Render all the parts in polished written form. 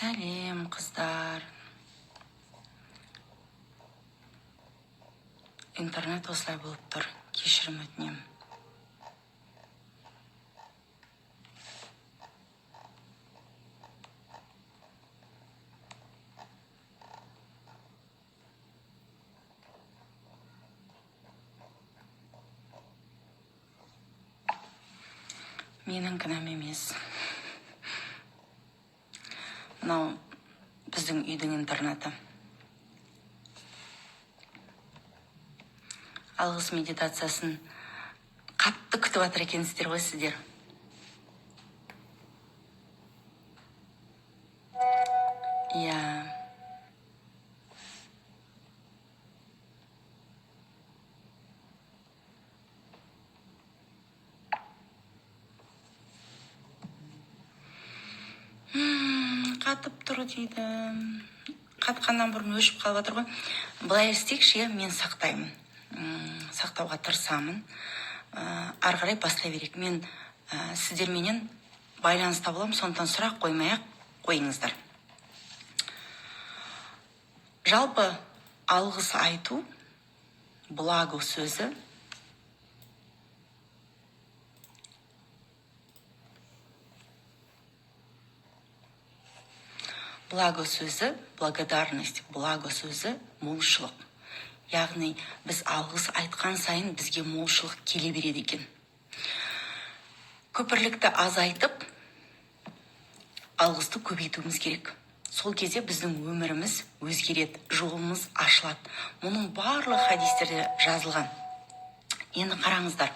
Сәлем, қыздар. Интернет осылай болып тұр. Кешірім өтінем. Менің кінәм емес. Мынау біздің үйдің интернеті. Алғыс медитациясын қатты күтіп жатыр екенсіздер ғой сіздер. Иә. Қатып тұр дейді. Қатқаннан бұрын өшіп қалып жатыр ғой. Былай істейікші, мен сақтаймын. Сақтауға тырысамын. Ары қарай бастай берейік. Мен сіздерменен байланыста боламын, сондықтан сұрақ қоймай-ақ қойыңыздар. Жалпы алғыс айту, благо сөзі благодарность, благо сөзі молшылық. Яғни біз алғыс айтқан сайын бізге молшылық келе береді екен. Көпірлікті азайтып, алғысты көбейтуіміз керек. Сол кезде біздің өміріміз өзгереді, жолымыз ашылады. Мұның барлық хадистерде жазылған. Енді қараңыздар.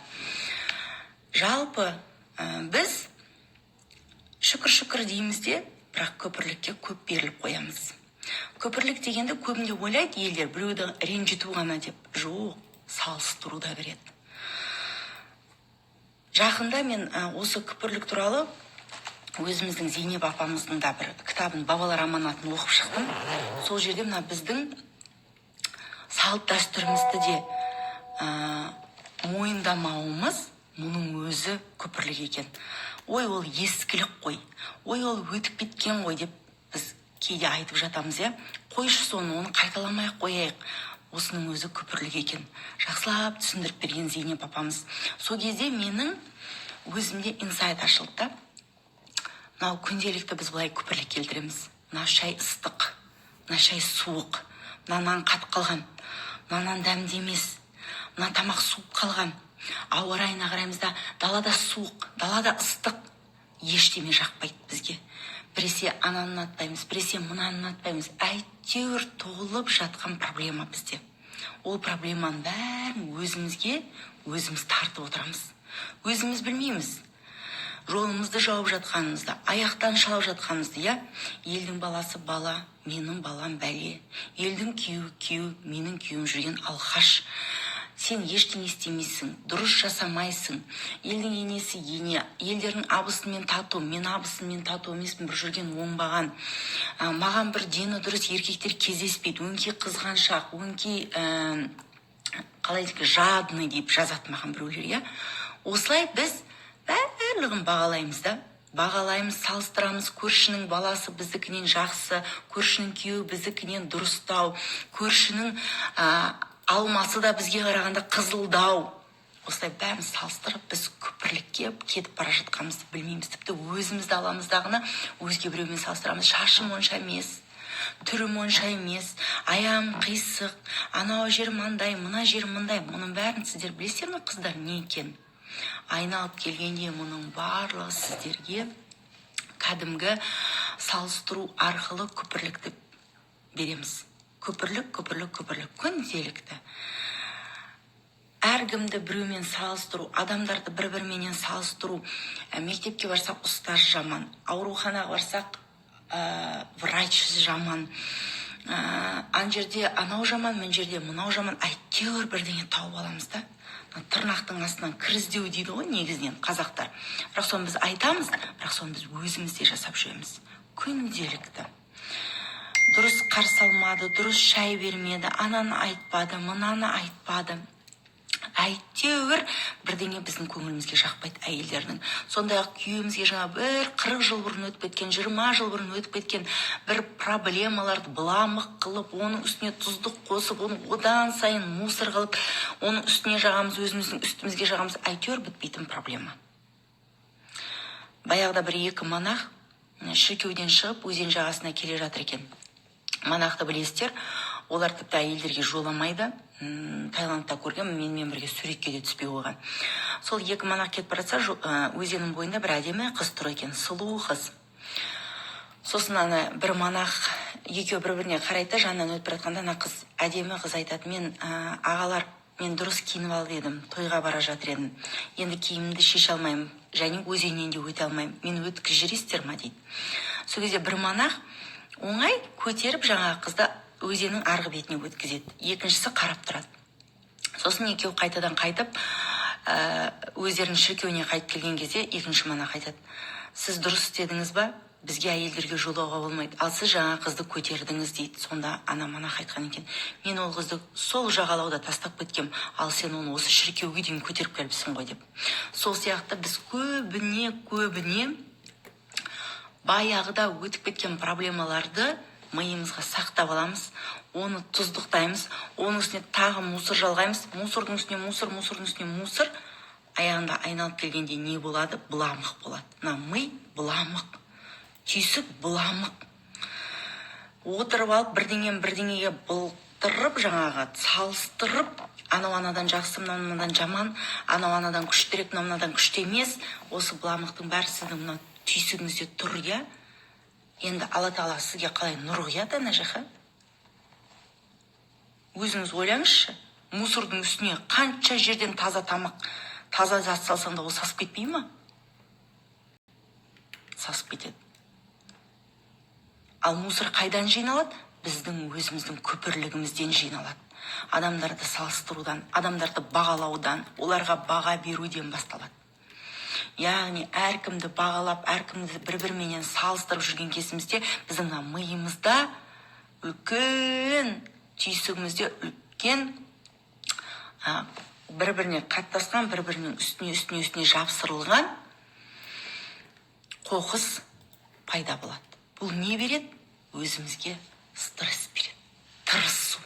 Жалпы біз шүкір дейміз де, бірақ көпірлікке көп беріліп қоямыз. Көпірлік дегенде көбінде ойлайды елдер біреуді ренжіту ғана деп. Жоқ, салыстыру да кіреді. Жақында мен осы көпірлік туралы өзіміздің Зейнеп апамыздың да бір кітабын, бабалар аманатын оқып шықтым. Сол жерде мына біздің салт дәстүрімізді де мойындамауымыз мұның өзі көпірлік екен. Ой, ол ескілік қой. Ой, ол өтіп кеткен ғой деп біз кейде айтып жатамыз, иә. Қойшы соны, оны қайталамай қояйық. Осының өзі көпірлік екен. Жақсылап түсіндіріп берген Зейнеп апамыз. Сол кезде менің өзімде инсайт ашылды. Мынау күнделікті біз былай көпірлік келтіреміз. Мына шай ыстық, мына шай суық, мына нан қат қалған, мына нан дәмді емес, мына тамақ суып қалған. Ауа райына қараймыз да, далада суық, далада ыстық, ештеме жақпайды бізге. Біресе ананы ұнатпаймыз, біресе мынаны ұнатпаймыз. Әйтеуір толып жатқан проблема бізде. Ол проблеманың бәрін өзіміз тартып отырамыз. Өзіміз білмейміз. Жолымызды жауып жатқанымызды, аяқтан шалып жатқанымызды, иә. Елдің баласы бала, менің балам бәле. Елдің күйеу, менің күйеуім жүрген алқаш. Сен ештеңе істемейсің, дұрыс жасамайсың. Елдің енесі ене, елдердің абысымен тату, мен абысымен тату емеспін, бір жүрген оңбаған. Маған бір дені дұрыс еркектер кездеспейді, өңкей қызғаншақ, өңкей жадный деп жазады маған біреулер, иә. Осылай біз барлығын бағалаймыз да. Бағалаймыз, салыстырамыз, көршінің баласы біздікінен жақсы, көршінің күйеуі біздікінен дұрыстау, көршінің алмасы да бізге қарағанда қызылдау. Осылай бәрін салыстырып, біз көпірлікке кетіп бара жатқанымызды білмейміз. Тіпті өзімізді аламыздағыны өзге біреумен салыстырамыз. Шашым онша емес, түрім онша емес, аяғым қисық, анау жер маңдай, мына жер мындай. Мұның бәрін сіздер білесіздер ме, қыздар, не екен? Айналып келгенде мұның барлығы сіздерге кәдімгі салыстыру арқылы көпірлікті береміз. Көпірлік, күнделікті. Әркімді біреумен салыстыру, адамдарды бір-бірменен салыстыру. Мектепке барсақ ұстаз жаман, ауруханаға барсақ врач жаман. Ан жерде анау жаман, мен жерде мынау жаман. Әйтеуір бірдеңе тауып аламыз да. Тырнақтың астынан кіріздеу дейді ғой негізінен қазақтар. Бірақ соны біз айтамыз, бірақ соны біз өзімізде жасап жүреміз. Күнделікті. Дұрыс қарсы алмады, дұрыс шай бермеді, ананы айтпады, мынаны айтпады. әйтеуір бірдеңе біздің көңілімізге жақпайды әйелдердің. Сондай-ақ күйеуімізге жаңа бір 40 жыл бұрын өтіп кеткен, 20 жыл бұрын өтіп кеткен бір проблемаларды бұламық қылып, оның үстіне тұздық қосып, оны одан сайын мусор қылып, оның үстіне жағамыз, өзіміздің үстімізге жағамыз, әйтеуір бітпейтін проблема. Баяғыда бір екі монах шіркеуден шығып өзен жағасына келе жатыр екен. Монақты білесіздер, олар тіпті әйелдерге жоламайды. Таиландта көрген, менімен бірге суретке де түспей қойған. Сол екі монах кетіп бара жатса, өзеннің бойында бір әдемі қыз тұр екен, сұлу қыз. Сосын бір монах екеуі бір-біріне қарайды, жанынан өтіп бара жатқанда ана қыз, әдемі қыз айтады: мен ағалар, мен дұрыс киініп алып едім, тойға бара жатыр едім. Енді киімімді шеше алмаймын, және өзеннен де өте алмаймын. Мен өткізіп жібересіздер ма дейді. Сол кезде бір монах оңай көтеріп жаңағы қызды өзеннің арғы бетіне өткізеді. Екіншісі қарап тұрады. Сосын екеуі қайтадан қайтып, өздерінің шіркеуіне қайтып келген кезде екінші монах айтады: сіз дұрыс істедіңіз ба? Бізге әйелдерге жолауға болмайды. Ал сіз жаңа қызды көтердіңіз дейді. Сонда ана монах айтқан екен: мен ол қызды сол жағалауда тастап кеткем, ал сен оны осы шіркеуге дейін көтеріп келіпсің ғой деп. Сол сияқты біз көбіне баяғыда өтіп кеткен проблемаларды миымызға сақтап аламыз, оны тұздықтаймыз, оның үстіне тағы мусор жалғаймыз, мусордың үстіне мусор, аяғында айналып келгенде не болады? Бұламық болады. Ми бұламық, түйсік бұламық. Отырып алып бірдеңеге бұлтырып, жаңағы салыстырып, анау анадан жақсы, мынау анадан жаман, анау анадан күштірек, мынау анадан күшті емес. Осы бұламықтың бәрі сіздің мына түйсігіңізде тұр, иә? Енді Алла Тағала сізге қалай нұр құяды ана жаққа? Өзіңіз ойлаңызшы, мусордың үстіне қанша жерден таза тамақ, таза зат салсаң да ол сасып кетпей ма? Сасып кетеді. Ал мусор қайдан жиналады? Біздің өзіміздің көпірлігімізден жиналады. Адамдарды салыстырудан, адамдарды бағалаудан, оларға баға беруден басталады. Яғни әркімді бағалап, әркімді бір-біріменен салыстырып жүрген кезімізде біздің миымызда үлкен, түйсігімізде үлкен бір-біріне қаттасқан, бір-бірінің үстіне жапсырылған қоқыс пайда болады. Бұл не береді? Өзімізге стресс береді, тырысу.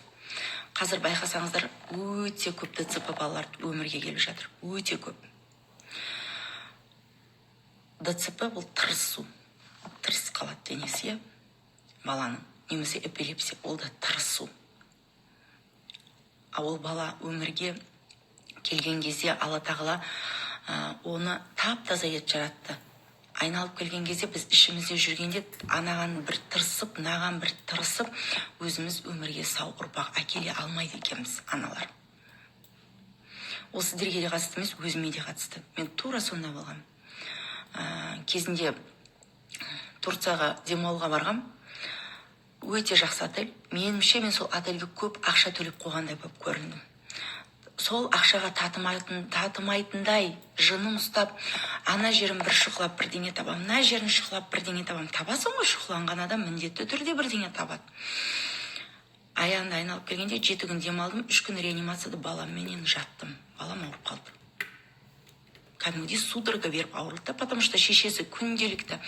Қазір байқасаңыздар, өте көп ДЦП балалар өмірге келіп жатыр, өте көп. ДЦП бұл тырысу, тырыс қалады денесі, баланың, немесе эпилепсия, ол да тырысу. Ол бала өмірге келген кезде Алла Тағала оны тап-таза етіп жаратты. Айналып келген кезде біз ішімізде жүргенде анаған бір тырысып, наған бір тырысып, өзіміз өмірге сау ұрпақ әкеле алмайды екенбіз, аналар. Ол сіздерге де қатысты емес, өзіме де қатысты. Мен тура сонда болғам. Кезінде Турцияға демалуға барғам. Өте жақсы отель. Меніңше мен сол отельге көп ақша төлеп қойғандай болып көріндім. Сол ақшаға татымайтындай жыным ұстап, ана жерін бір шұқылап бірдеңе табам, мына жерін шұқылап бірдеңе табам. Табасың ғой, шұқыланған адам міндетті түрде бірдеңе табады. Аяғында айналып келгенде 7 күн демалдым, 3 күн реанимацияда баламменен жаттым. Балам ауырып қалды. Кәдімгідей судорога беріп ауырды, потому что шешесі күнделікті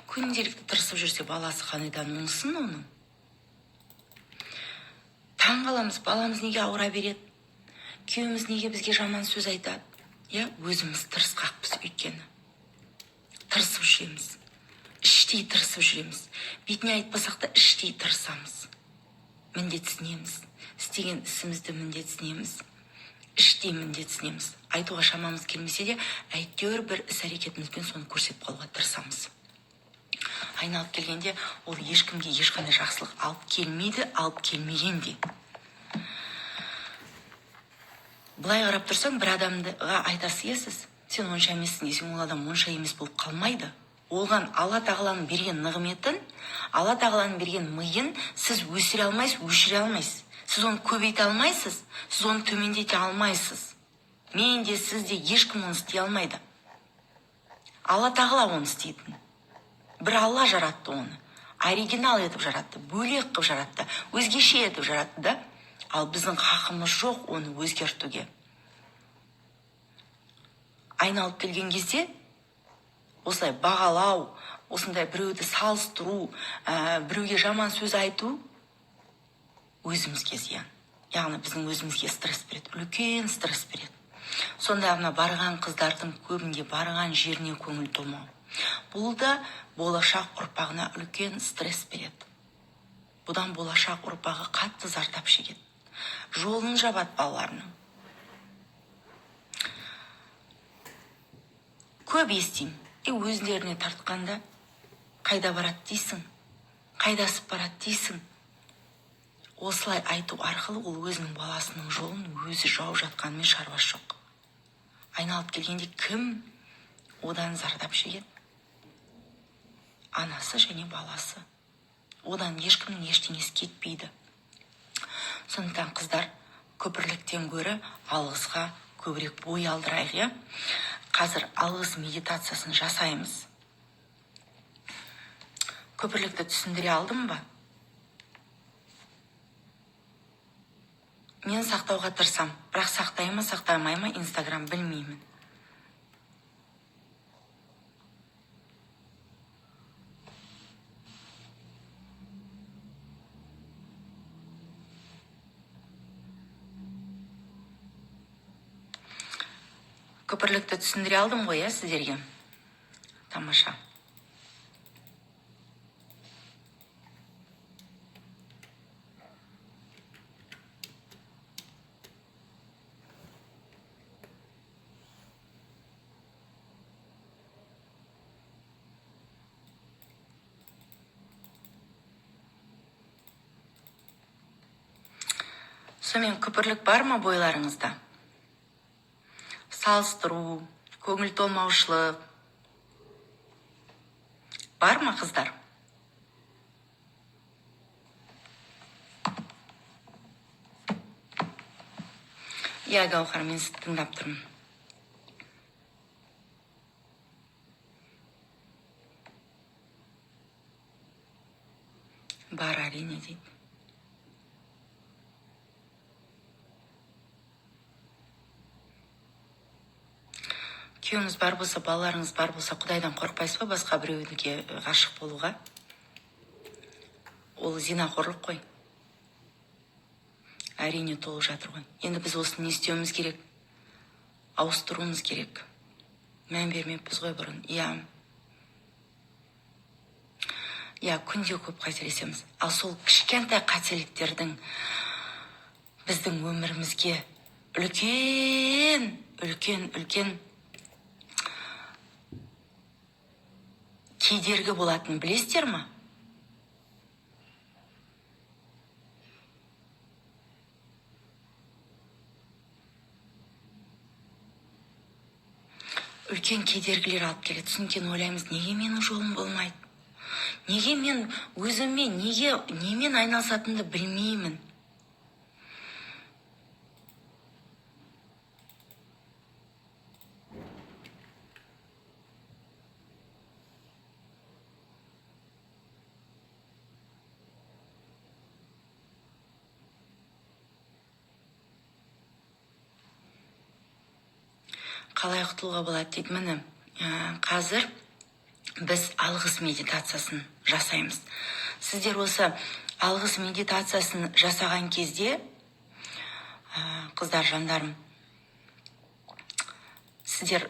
тырысып жүрсе, баласы қанайдан оңсын оның. Таң қаламыз, баламыз неге ауыра береді? Күйеуіміз неге бізге жаман сөз айтады? Өзіміз тырысқақпыз өйткені. Тырысып жүреміз. Іштей тырысып жүреміз. Бетіне айтпасақ та іштей тырысамыз. Міндетсінеміз. Істеген ісімізді міндетсінеміз. Іштей міндетсінеміз. Айтуға шамамыз келмесе де, әйтеуір бір іс-әрекетімізбен соны көрсетіп қалуға тырысамыз. Айналып келгенде, ол ешкімге ешқандай жақсылық алып келмейді, алып келмеген де. Былай қарап тұрсаң, бір адамға айтасы сіз, сен онша емессің десең, ол адам онша емес болып қалмайды. Олған Алла Тағаланың берген нығметін, Алла Тағаланың берген миын сіз өсіре алмайсыз, өшіре алмайсыз. Сіз оны көбейте алмайсыз, сіз оны төмендете алмайсыз. Мен де, сіз де ешкім оны істей алмайды. Алла Тағала оны істейтін. Бір Алла жаратты оны. Оригинал етіп жаратты, бөлек қып жаратты, өзгеше етіп жаратты да. Ал біздің хақымыз жоқ оны өзгертуге. айналып келген кезде осылай бағалау, осындай біреуді салыстыру, біреуге жаман сөз айту өзімізге зиян. Яғни біздің өзімізге стресс береді, үлкен стресс береді. Сонда барған қыздардың көбінде барған жеріне көңіл толмау. Бұл да болашақ ұрпағына үлкен стресс береді. Бұдан болашақ ұрпағы қатты зардап шегеді. Жолын жабады балаларының. Көп естимін. Өздеріне тартқанда қайда барады дейсің, қайдасып барады дейсің. Осылай айту арқылы ол өзінің баласының жолын өзі жауып жатқанымен шаруасы жоқ. Айналып келгенде кім одан зардап шегеді? Анасы және баласы. Одан ешкімнің ештеңесі кетпейді. Сондықтан қыздар, көпірліктен гөрі алғысқа көбірек бой алдырайық. Қазір алғыс медитациясын жасаймыз. Көпірлікті түсіндіре алдым ба? Мен сақтауға тырсам, бірақ сақтай ма, сақтамай ма, Инстаграм білмеймін. Көпірлікті түсіндіре алдым ғой, сіздерге? Тамаша. Сонымен көпірлік бар ма бойларыңызда? Салыстыру, көңіл толмаушылық бар ма, қыздар? Гаухар, мен сізді тыңдап тұрмын. Бар, әрине дейді. Күйеуіңіз бар болса, балаларыңыз бар болса, Құдайдан қорықпайсыз ба басқа біреуге ғашық болуға? Ол зинақорлық қой. Әрине толып жатыр ғой. Енді біз осыны не істеуіміз керек? Ауыстыруымыз керек. Мән бермеппіз ғой бұрын. Күнде көп қателесеміз. Ал сол кішкентай қателіктердің біздің өмірімізге үлкен кедергі болатын білесіздер ма? Үлкен кедергілер алып келеді. Түсінген ойлаймыз, неге менің жолым болмайды? Неге мен өзіме, немен айналысатынды білмеймін? Қалай құтылуға болады дейді. Міне, қазір біз алғыс медитациясын жасаймыз. Сіздер осы алғыс медитациясын жасаған кезде, қыздар, жандарым, сіздер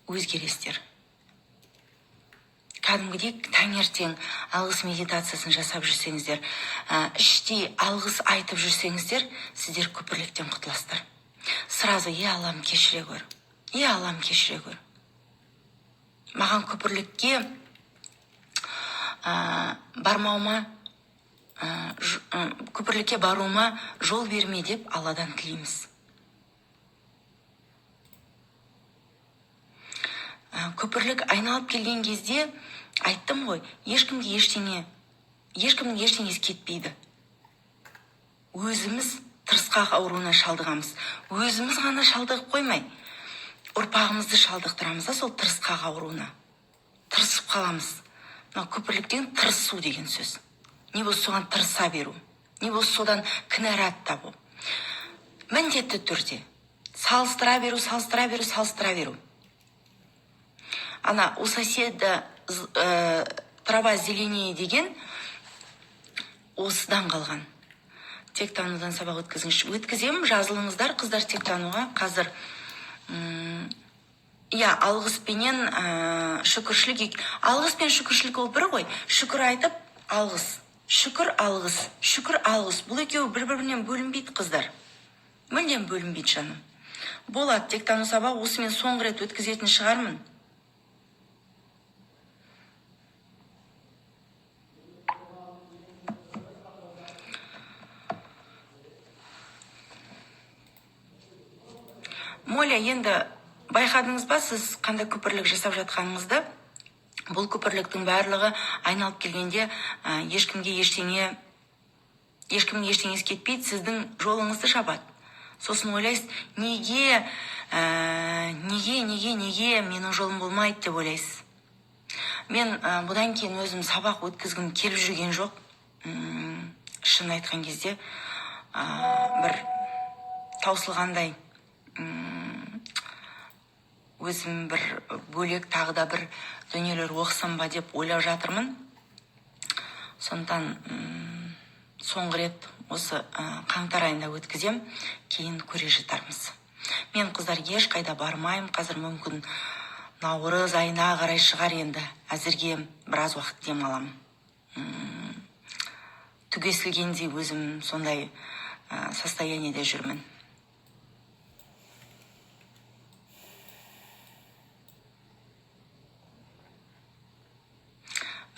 өзгересіздер. Кәдімгідей таңертең алғыс медитациясын жасап жүрсеңіздер, іштей алғыс айтып жүрсеңіздер, сіздер көпірліктен құтыласыздар. Сразу, Аллам, кешіре көр. Аллам, кешіре көр. Маған көпірлікке баруыма жол берме деп Алладан тілейміз. Көпірлік айналып келген кезде айттым ғой, ешкімнің ештеңесі кетпейді. Өзіміз тырысқақ ауруына шалдығамыз. Өзіміз ғана шалдығып қоймай, ұрпағымызды шалдықтырамыз да сол тырысқақ ауруына. Тырысып қаламыз. Көпірліктен тырысу деген сөз. Не болса соған тырыса беру. Не болса содан кінәрат табу. міндетті түрде салыстыра беру. Ана у соседа трава зеленее деген осыдан қалған. Тек танудан сабақ өткіземін, жазылыңыздар қыздар тек тануға. Қазір алғыспенен шүкіршілік. Алғыс пен шүкіршілік ол бір ғой. Шүкір айтып, алғыс. Шүкір, алғыс. Бұл екеуі бір-бірінен бөлінбейді, қыздар. Мүлдем бөлінбейді, жаным. Болады, тек тану сабақ осымен соңғы рет өткізетін шығармын. Моля, енді байқадыңыз ба сіз қандай көпірлік жасап жатқаныңызды? Бұл көпірліктің барлығы айналып келгенде ешкімге ешкімнің ештеңесі кетпейді, сіздің жолыңызды жабады. Сосын ойлайсыз, неге менің жолым болмайды деп ойлайсыз. Мен бұдан кейін өзім сабақ өткізгім келіп жүрген жоқ. Шын айтқан кезде бір таусылғандай, өзім бір бөлек тағы да бір дүниелер оқысам ба деп ойлап жатырмын. Сондықтан соңғы рет осы қаңтар айында өткізем, кейін көре жатармыз. Мен қыздар ешқайда бармайым, қазір мүмкін наурыз айына қарай шығар енді. Әзірге біраз уақыт демаламын. Түгесілгендей өзім сондай состояниеде жүрмін.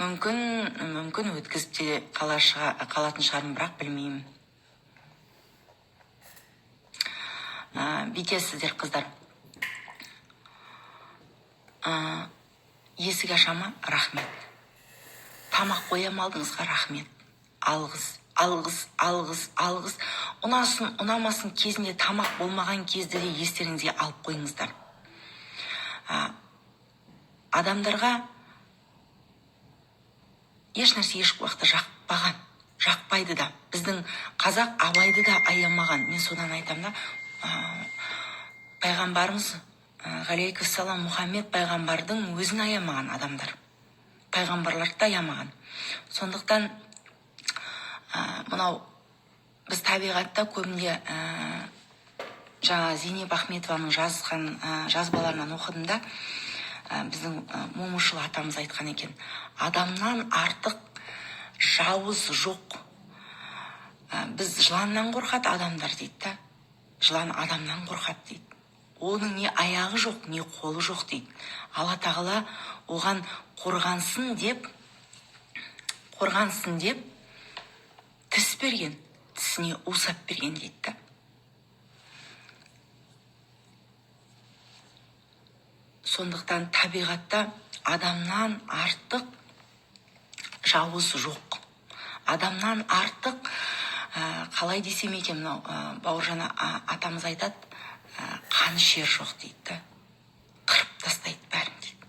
Мүмкін өткізіп те қалатын шығармын, бірақ білмеймін. Бүйтесіздер, қыздар. Есік ашама, рахмет. Тамақ қоям алдыңызға, рахмет. Алғыс. Ұнасын, ұнамасын кезінде тамақ болмаған кезде де естеріңізге алып қойыңыздар. Адамдарға ешнәрсе еш уақытта жақпайды да. Біздің қазақ Абайды да аямаған. Мен содан айтам да, пайғамбарымыз ғалейкуссалам Мұхаммед пайғамбардың өзін аямаған адамдар. Пайғамбарларды да аямаған. Сондықтан мынау біз табиғатта көбінде жаңа Зейнеп Ахметованың жазған жазбаларынан оқыдым да, біздің момышыл атамыз айтқан екен. Адамнан артық жауыз жоқ. Біз жыланнан қорқады адамдар дейді да. Жылан адамнан қорқады дейді. Оның не аяғы жоқ, не қолы жоқ дейді. Алла тағала оған қорғансын деп тіс берген, тісіне усап берген дейді да. Сондықтан табиғатта адамнан артық жауыз жоқ. Адамнан артық, қалай десем екен, Бауыржан атамыз айтады, қанішер жоқ дейді. Қырып тастайды бәрін дейді.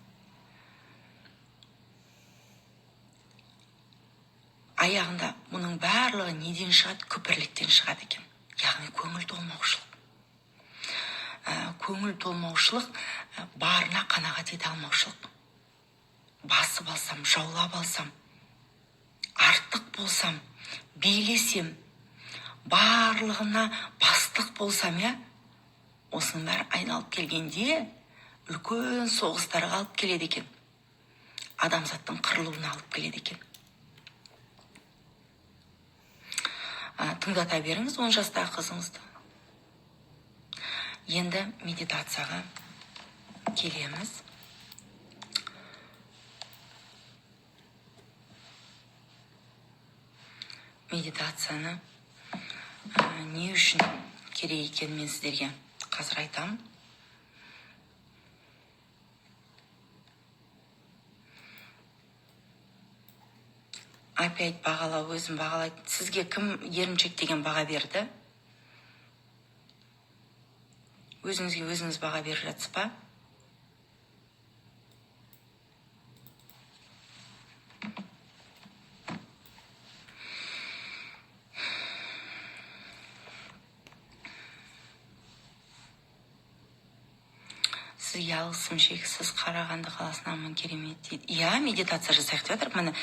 Аяғында мұның барлығы неден шығады? Күпірліктен шығады екен. Яғни көңіл толмаушылық. Көңіл толмаушылық, барына қанағат ете алмаушылық. Басып алсам, жаулап алсам, артық болсам, билесем, барлығына бастық болсам, осының бәрі айналып келгенде үлкен соғыстарға алып келеді екен. Адамзаттың қырылуына алып келеді екен. Тыңдата беріңіз 10 жастағы қызыңызды. Енді медитацияға келеміз. Медитацияны не үшін керек екенін мен сіздерге қазір айтамын. Опять бағалау, өзім бағалайды. Сізге кім еріншек деген баға берді? Өзіңізге өзіңіз баға беріп жатсыз ба? сізге алғысым шексіз, Қарағанды қаласынанмын, керемет дейді. Иә, медитация жасайық деп жатыр. Міне,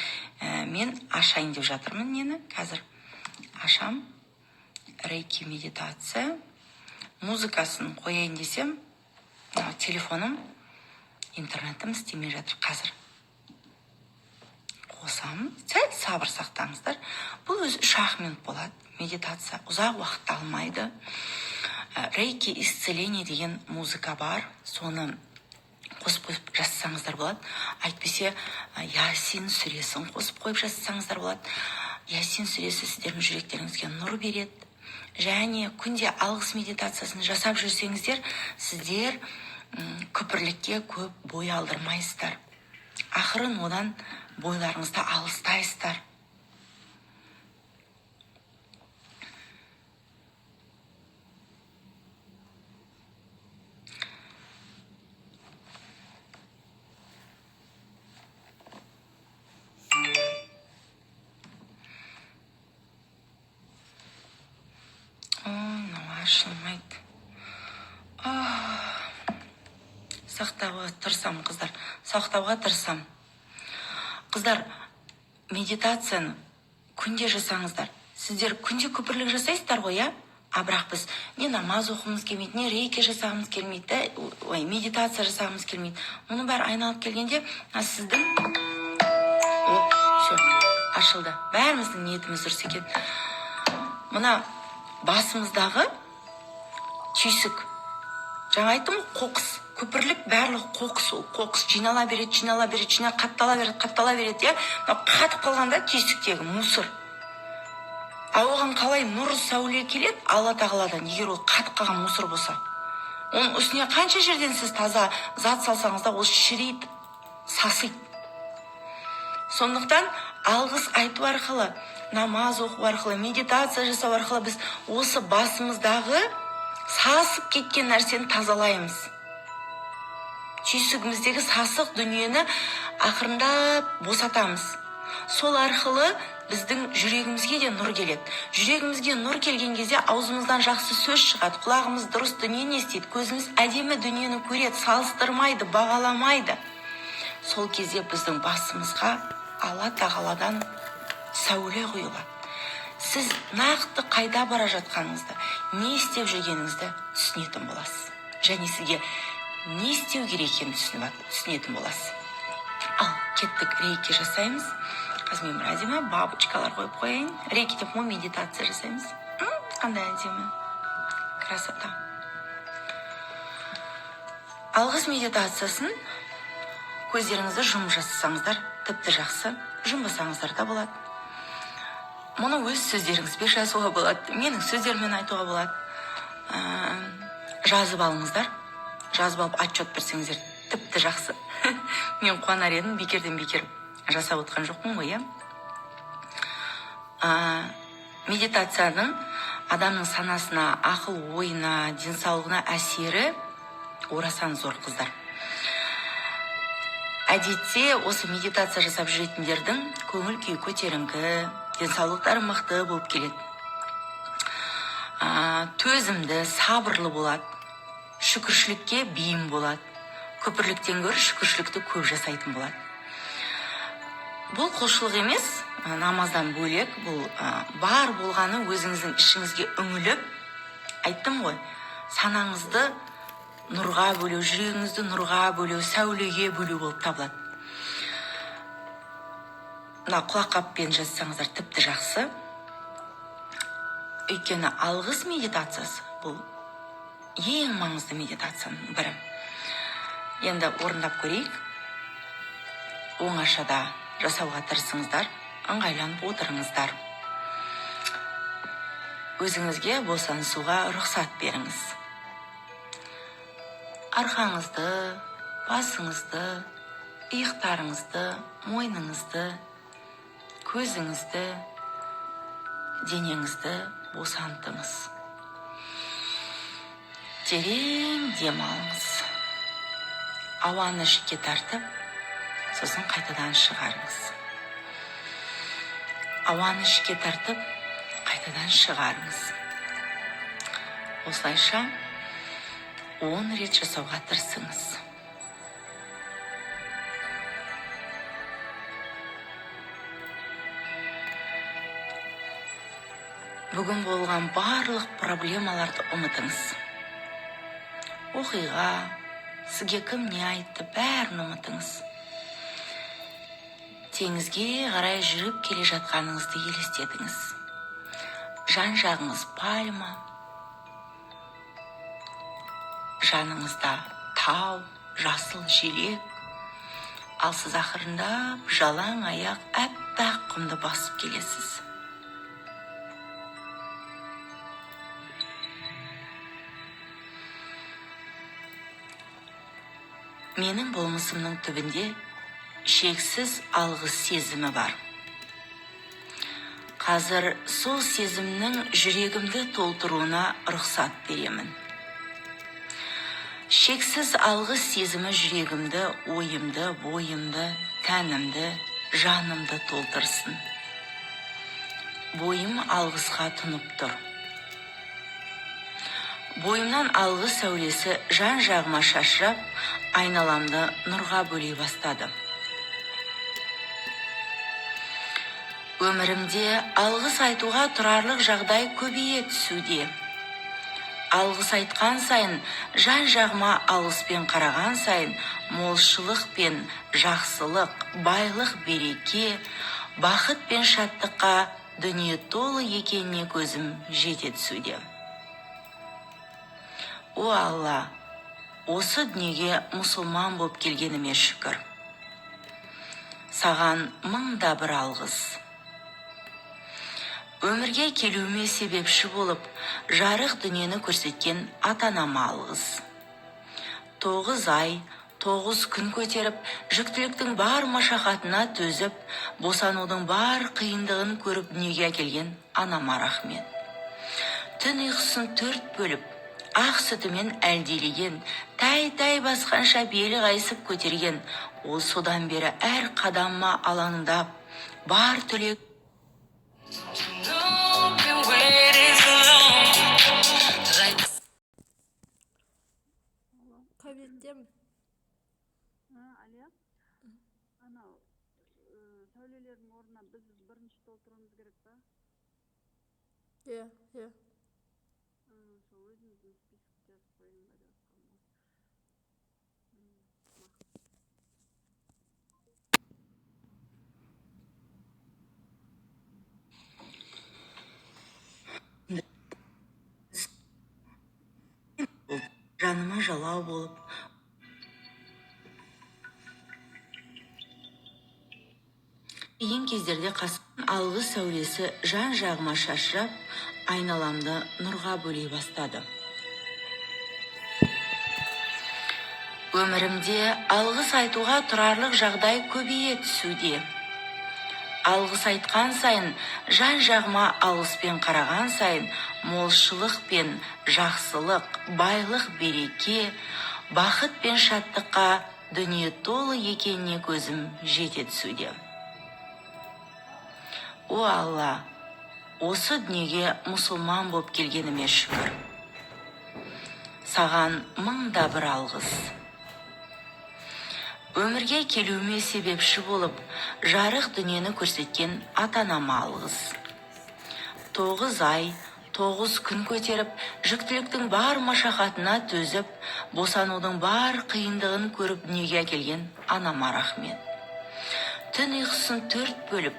мен ашайын деп жатырмын нені. Қазір ашам. Рейки медитация. Музыкасын қояйын десем, телефоным, интернетім істемей жатыр қазір. Қосам, сәл сабыр сақтаңыздар. Бұл өзі 3 минут болады. Медитация ұзақ уақыт алмайды. Рейки исцеление деген музыка бар. Соны қосып қойып жазсаңыздар болады. Айтпесе Ясин сүресін қосып қойып жазсаңыздар болады. Ясин сүресі сіздердің жүректеріңізге нұр береді. Және күнде алғыс медитациясын жасап жүрсеңіздер, сіздер күпірлікке көп бой алдырмайсыздар. Ақырын одан бойларыңызды алыстайсыздар. Ашылмайды. Сақтауға тырысам, қыздар. Сақтауға тырысам. Қыздар, медитацияны күнде жасаңыздар. Сіздер күнде күпірлік жасайсыздар ғой, иә? Бірақ біз не намаз оқымыз келмейді, не рейки жасағымыз келмейді, медитация жасағымыз келмейді. Мұны бәрі айналып келгенде, сіздің... Все, ашылды. Бәріміздің ниетіміз дұрыс екен. Мына басымыздағы түйсік. Жаңа айттым, қоқыс. Көпірлік барлығы қоқыс. Қоқыс жинала береді, қаттала береді, иә? Қатып қалғанда түйсіктегі мусор. Оған қалай нұр сәуле келеді? Алла тағаладан, егер ол қатып қалған мусор болса. Оның үстіне қанша жерден сіз таза зат салсаңыз да, ол шірейді, сасиды. Сондықтан алғыс айту арқылы, намаз оқу арқылы, медитация жасау арқылы біз осы басымыздағы сасып кеткен нәрсені тазалаймыз. Түйсігіміздегі сасық дүниені ақырындап босатамыз. Сол арқылы біздің жүрегімізге де нұр келеді. Жүрегімізге нұр келген кезде аузымыздан жақсы сөз шығады, құлағымыз дұрыс дүниені естиді, көзіміз әдемі дүниені көреді, салыстырмайды, бағаламайды. Сол кезде біздің басымызға Алла тағаладан сәуле құйылады. Сіз нақты қайда бара жатқаныңызды, не істеп жүргеніңізді түсінетін боласыз. Және сізге не істеу керек екенін түсінетін боласыз. Ал кеттік, рейки жасаймыз. Қазір мен бір әдемі бабочкалар қойып қояйын. Рейки деп медитация жасаймыз. Қандай әдемі. Красота. Алғыс медитациясын көздеріңізді жұмып жасасаңыздар, тіпті жақсы. Жұмбасаңыздар да болады. Мұны өз сөздеріңізбен жазуға болады. Менің сөздеріммен айтуға болады. Жазып алыңыздар. Жазып алып отчет берсеңіздер, тіпті жақсы. Мен қуанар едім, бекерден бекер жасап отқан жоқпын ғой, иә? Медитацияның адамның санасына, ақыл ойына, денсаулығына әсері орасан зор, қыздар. Әдетте осы медитация жасап жүретіндердің көңіл күйі көтеріңкі, денсаулықтары мықты болып келеді. Төзімді, сабырлы болады. Шүкіршілікке бейім болады. Күпірліктен гөрі шүкіршілікті көп жасайтын болады. Бұл құлшылық емес, намаздан бөлек, бұл бар болғаны өзіңіздің ішіңізге үңіліп, айттым ғой, санаңызды нұрға бөлеу, жүрегіңізді нұрға бөлеу, сәулеге бөлеу болып табылады. Құлаққаппен жазсаңыздар тіпті жақсы. Өйткені алғыс медитациясы бұл ең маңызды медитацияның бірі. Енді орындап көрейік. Оңашада жасауға тырысыңыздар, ыңғайланып отырыңыздар. Өзіңізге босаңсуға рұқсат беріңіз. Арқаңызды, басыңызды, иықтарыңызды, мойныңызды, көзіңізді, денеңізді босантыңыз. Терең дем алыңыз. Ауаны ішке тартып, сосын қайтадан шығарыңыз. Ауаны ішке тартып, қайтадан шығарыңыз. Осылайша 10 рет жасауға тырысыңыз. Бүгін болған барлық проблемаларды ұмытыңыз. Оқиға, сізге кім не айтты, бәрін ұмытыңыз. Теңізге қарай жүріп келе жатқаныңызды елестетіңіз. Жан жағыңыз пальма, жаныңызда тау, жасыл желек, ал сіз ақырындап жалаң аяқ әппақ құмды басып келесіз. Менің болмысымның түбінде шексіз алғыс сезімі бар. Қазір сол сезімнің жүрегімді толтыруына рұқсат беремін. Шексіз алғыс сезімі жүрегімді, ойымды, бойымды, тәнімді, жанымды толтырсын. Бойым алғысқа тұнып тұр. Бойымнан алғыс сәулесі жан жағыма шашырап, айналамды нұрға бөлей бастады. Өмірімде алғыс айтуға тұрарлық жағдай көбейе түсуде. Алғыс айтқан сайын, жан жағыма алғыспен қараған сайын, молшылық пен жақсылық, байлық, береке, бақыт пен шаттыққа дүние толы екеніне көзім жете түсуде. О Алла, осы дүниеге мұсылман болып келгеніме шүкір. Саған мыңда бір алғыс. Өмірге келуіме себепші болып, жарық дүниені көрсеткен ата-анама алғыс. 9 ай, 9 күн көтеріп, жүктіліктің бар машақатына төзіп, босанудың бар қиындығын көріп дүниеге әкелген анама рахмет. Түн ұйқысын 4 бөліп, ақ сүтімен әлдилеген, тай-тай басқанша белі қайысып көтерген, ол содан бері әр қадамыма алаңдап, бар түлек. Кабинеттемін. Алия, анау сәулелердің орнына біз бірінші толтыруымыз керек па? Иә. Сол өзіміздің список жазып қойын ба деп жатқанмын. Жаныма жалау болып, қиын кездерде қасым алғыс сәулесі жан жағыма шашырап, айналамды нұрға бөлей бастады. Өмірімде алғыс айтуға тұрарлық жағдай көбейе түсуде. Алғыс айтқан сайын, жан жағыма алғыспен қараған сайын, молшылық пен жақсылық, байлық, береке, бақыт пен шаттыққа дүние толы екеніне көзім жете түсуде. О Алла, осы дүниеге мұсылман болып келгеніме шүкір. Саған мыңда бір алғыс. Өмірге келуіме себепші болып, жарық дүниені көрсеткен ата-анама алғыс. 9 ай, 9 күн көтеріп, жүктіліктің бар машақатына төзіп, босанудың бар қиындығын көріп дүниеге әкелген анама рахмет. Түн ұйқысын 4 бөліп,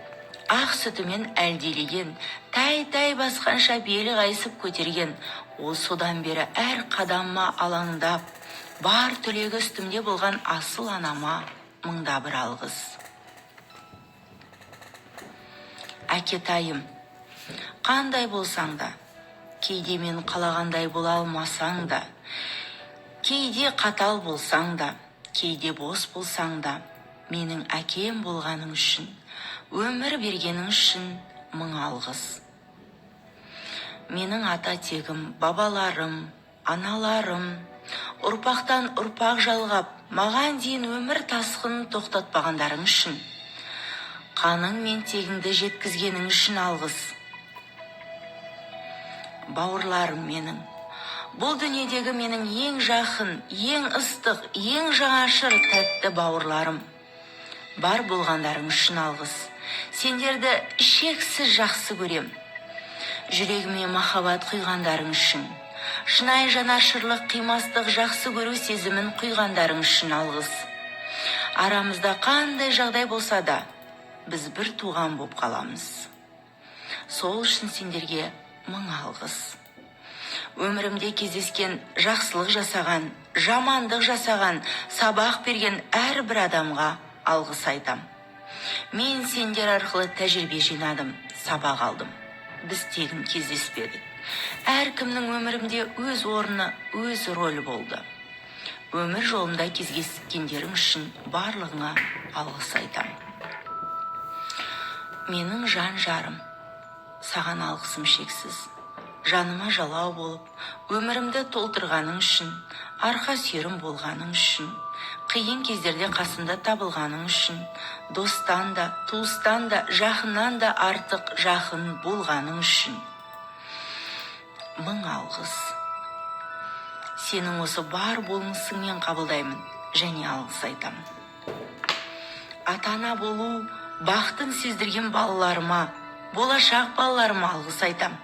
ақ сүтімен әлдилеген, тай-тай басқанша белі қайысып көтерген, ол содан бері әр қадамыма алаңдап, бар түлегі үстімде болған асыл анама мыңда бір алғыс. Әкетайым, қандай болсаң да, кейде мен қалағандай бола алмасаң да, кейде қатал болсаң да, кейде бос болсаң да, менің әкем болғаның үшін, өмір бергенің үшін мың алғыс. Менің ата тегім, бабаларым, аналарым, ұрпақтан ұрпақ жалғап, маған дейін өмір тасқынын тоқтатпағандарың үшін, қаның мен тегіңді жеткізгенің үшін алғыс. Бауырларым менің, бұл дүниедегі менің ең жақын, ең ыстық, ең жаңашыр тәтті бауырларым. Бар болғандарың үшін алғыс. Сендерді шексіз жақсы көрем. жүрегіме махаббат құйғандарың үшін, шынайы жанашырлық, қимастық, жақсы көру сезімін құйғандарың үшін алғыс. Арамызда қандай жағдай болса да, біз бір туған боп қаламыз. Сол үшін сендерге мың алғыс. Өмірімде кездескен, жақсылық жасаған, жамандық жасаған, сабақ берген әрбір адамға алғыс айтам. Мен сендер арқылы тәжірибе жинадым, сабақ алдым. Біз тегін кездеспедік. Әркімнің өмірімде өз орны, өз рөлі болды. Өмір жолында кездескендерің үшін барлығыңа алғыс айтам. Менің жан жарым, саған алғысым шексіз. Жаныма жалау болып, өмірімді толтырғаның үшін, арқа сүйерім болғаның үшін, қиын кездерде қасымда табылғаның үшін, достан да, туыстан да, жақыннан да артық жақын болғаның үшін. Мың алғыс. Сенің осы бар болмысыңмен қабылдаймын және алғыс айтамын. Ата-ана болу бақытын сездірген балаларыма, болашақ балаларыма алғыс айтам.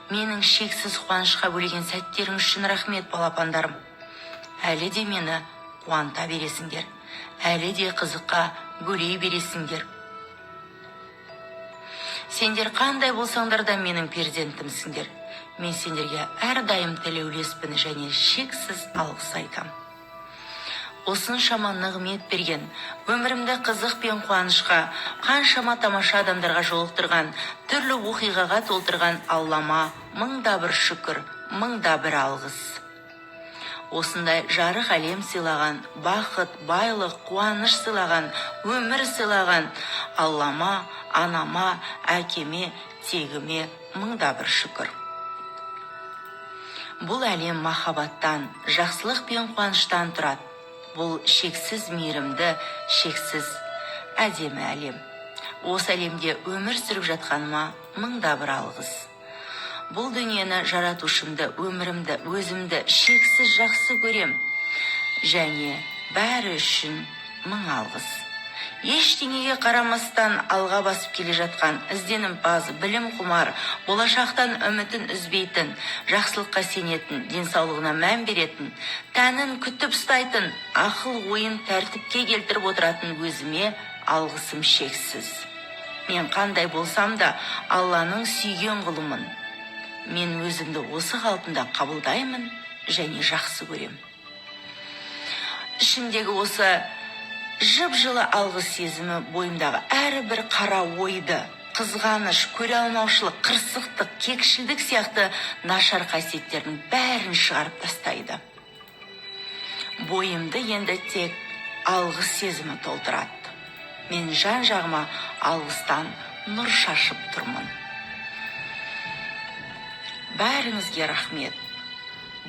Менің шексіз қуанышқа бөлеген сәттерің үшін рахмет, балапандарым. Әлі де мені қуанта бересіңдер. Әлі де қызыққа бөлей бересіңдер. Сендер қандай болсаңдар да менің перзентімсіңдер. Мен сендерге әрдайым тілеулеспін және шексіз алғыс айтам. Осыншама нығмет берген, өмірімді қызық пен қуанышқа, қаншама тамаша адамдарға жолықтырған, түрлі оқиғаға толтырған Аллама мыңда бір шүкір, мыңда бір алғыс. Осындай жарық әлем сыйлаған, бақыт, байлық, қуаныш сыйлаған, өмір сыйлаған Аллама, анама, әкеме, тегіме мыңда бір шүкір. Бұл әлем махаббаттан, жақсылық пен қуаныштан тұрады. Бұл шексіз мейірімді, шексіз әдемі әлем. Осы әлемде өмір сүріп жатқаныма мыңда бір алғыс. Бұл дүниені жаратушымды, өмірімді, өзімді шексіз жақсы көрем. Және бәрі үшін мың алғыс. Ештеңеге қарамастан алға басып келе жатқан, ізденімпаз, білім құмар, болашақтан үмітін үзбейтін, жақсылыққа сенетін, денсаулығына мән беретін, тәнін күтіп ұстайтын, ақыл ойын тәртіпке келтіріп отыратын өзіме алғысым шексіз. Мен қандай болсам да Алланың сүйген құлымын. Мен өзімді осы қалпында қабылдаймын және жақсы көрем. Ішімдегі осы жып-жылы алғыс сезімі бойымдағы әрбір қара ойды, қызғаныш, көре алмаушылық, қырсықтық, кекшілдік сияқты нашар қасиеттердің бәрін шығарып тастайды. Бойымды енді тек алғыс сезімі толтырады. Мен жан-жағыма алғыстан нұр шашып тұрмын. Бәріңізге рахмет.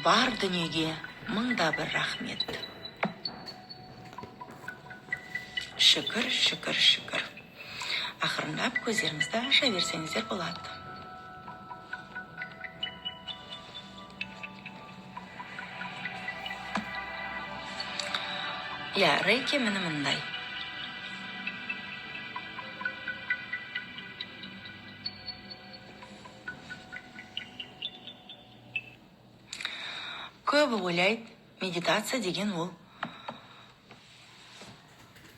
Бар дүниеге мыңда бір рахмет. Шүкір, шүкір, шүкір. Ақырындап көздеріңізді аша берсеңіздер болады. Рейки мені мындай. Көбі ойлайды, медитация деген ол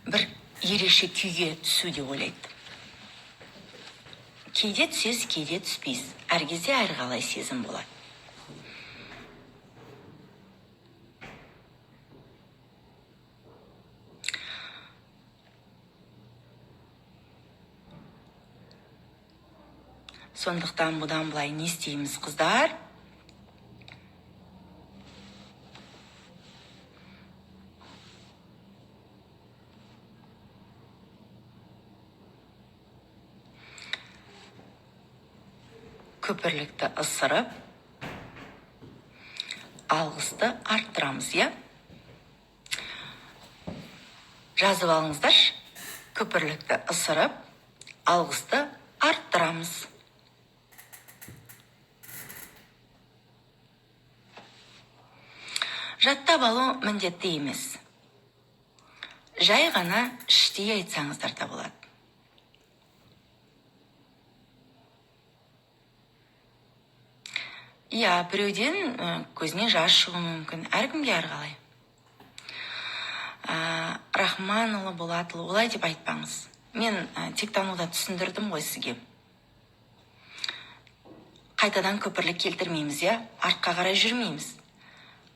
бір ерекше күйге түсу деп ойлайды. Кейде түсесіз, кейде түспейсіз. Әр кезде әрқалай сезім болады. Сондықтан бұдан былай не істейміз, қыздар? Көпірлікті ысырып, алғысты арттырамыз, я? Жазып алыңыздар. Көпірлікті ысырып, алғысты арттырамыз. Жаттап алу міндетті емес. Жай ғана іштей айтсаңыздар да болады. Иә, біреуден көзіне жас шығуы мүмкін. Әркімге әрқалай. Рахманұлы, Болатұлы, олай деп айтпаңыз. Мен тек тануда түсіндірдім ғой сізге. Қайтадан көпірлік келтірмейміз, иә? Артқа қарай жүрмейміз.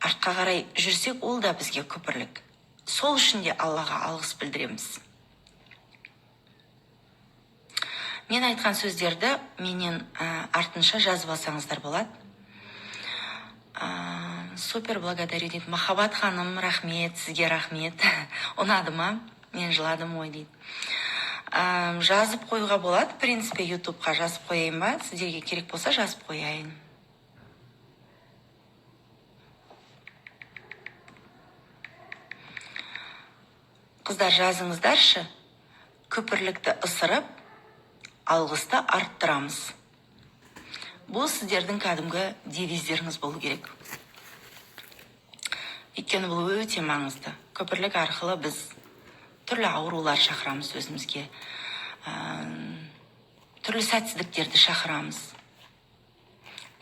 Артқа қарай жүрсек, ол да бізге көпірлік. Сол үшін де Аллаға алғыс білдіреміз. Мен айтқан сөздерді менен артынша жазып алсаңыздар болады. Супер, благодарю дейді. Махаббат ханым, рахмет, сізге рахмет. Ұнады ма? Мен жыладым ой дейді. Жазып қоюға болады, в принципе, ютубқа жазып қояйын ба? Сіздерге керек болса жазып қояйын. Қыздар, жазыңыздаршы. Көпірлікті ысырып, алғысты арттырамыз. Бұл сіздердің кәдімгі девиздеріңіз болу керек. Өйткені бұл өте маңызды. Көпірлік арқылы біз түрлі аурулар шақырамыз өзімізге. Түрлі сәтсіздіктерді шақырамыз.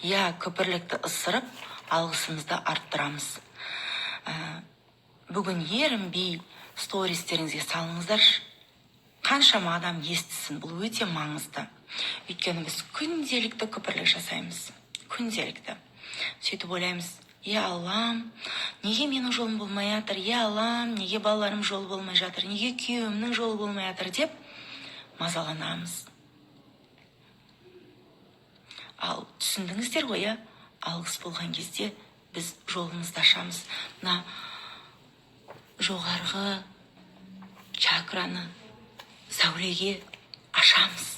Иә, көпірлікті ысырып, алғысымызды арттырамыз. Бүгін ерінбей стористеріңізге салыңыздар. Қаншама адам естісін, бұл өте маңызды. Өйткені біз күнделікті көпірлік жасаймыз. Күнделікті. Сөйтіп ойлаймыз, Аллам, неге менің жолым болмай жатыр? Аллам, неге балаларым жолы болмай жатыр? Неге күйеуімнің жолы болмай жатыр деп мазаланамыз. Ал түсіндіңіздер ғой, алғыс болған кезде біз жолымызды ашамыз. Мына жоғарғы чакраны сәулеге ашамыз.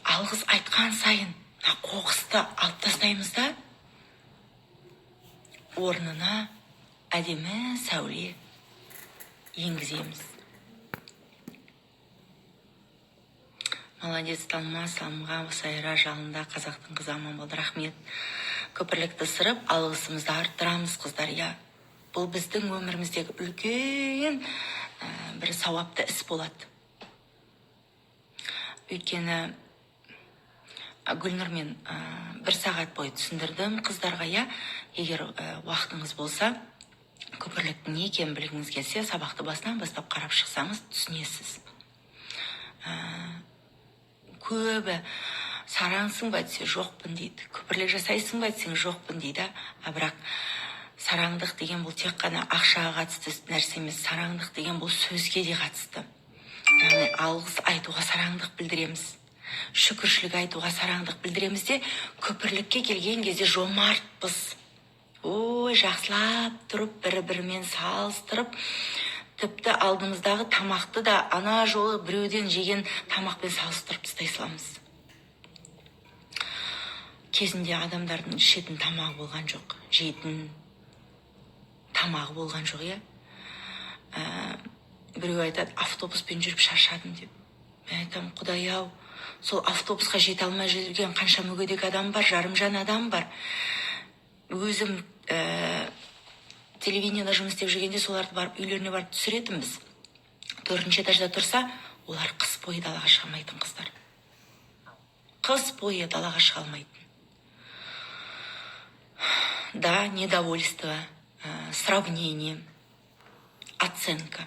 Алғыс айтқан сайын қоқысты алып тастаймыз да, орнына әдемі сәуле енгіземіз. Молодец, Талма, Салымға, Сайра жалында қазақтың қызы аман болды. Рахмет. Көпірлікті сырып, алғысымызды арттырамыз, қыздар. Бұл біздің өміріміздегі үлкен бір сауапты іс болады. Өйткені Гүлнұрмен 1 сағат бойы түсіндірдім қыздарға. Егер уақытыңыз болса, көпірліктің не екенін білгіңіз келсе, сабақты басынан бастап қарап шықсаңыз түсінесіз. Көбі сараңсың ба десе жоқпын дейді. Көпірлік жасайсың ба десең жоқпын дейді. Бірақ сараңдық деген бұл тек қана ақшаға қатысты нәрсе емес. Сараңдық деген бұл сөзге де қатысты. Яғни алғыс айтуға сараңдық білдіреміз. Шүкіршілік айтуға сараңдық білдіреміз де, көпірлікке келген кезде жомартпыз. Жақсылап тұрып, бірі-бірімен салыстырып, тіпті алдымыздағы тамақты да ана жолы біреуден жеген тамақпен салыстырып тастай саламыз. Кезінде адамдардың ішетін тамағы болған жоқ, жейтін тамағы болған жоқ, Біреу айтады, автобуспен жүріп шаршадым деп. Мен айтам, Құдай-ау, сол автобусқа жете алмай жүрген қанша мүгедек адам бар, жарымжан адам бар. Өзім телевидениеда жұмыс істеп жүргенде соларды барып үйлеріне барып түсіретінбіз. 4-ші этажда тұрса, олар қыс бойы далаға шыға алмайтын қыздар. Қыс бойы далаға шыға алмайтын. Да, недовольство, сравнение, оценка.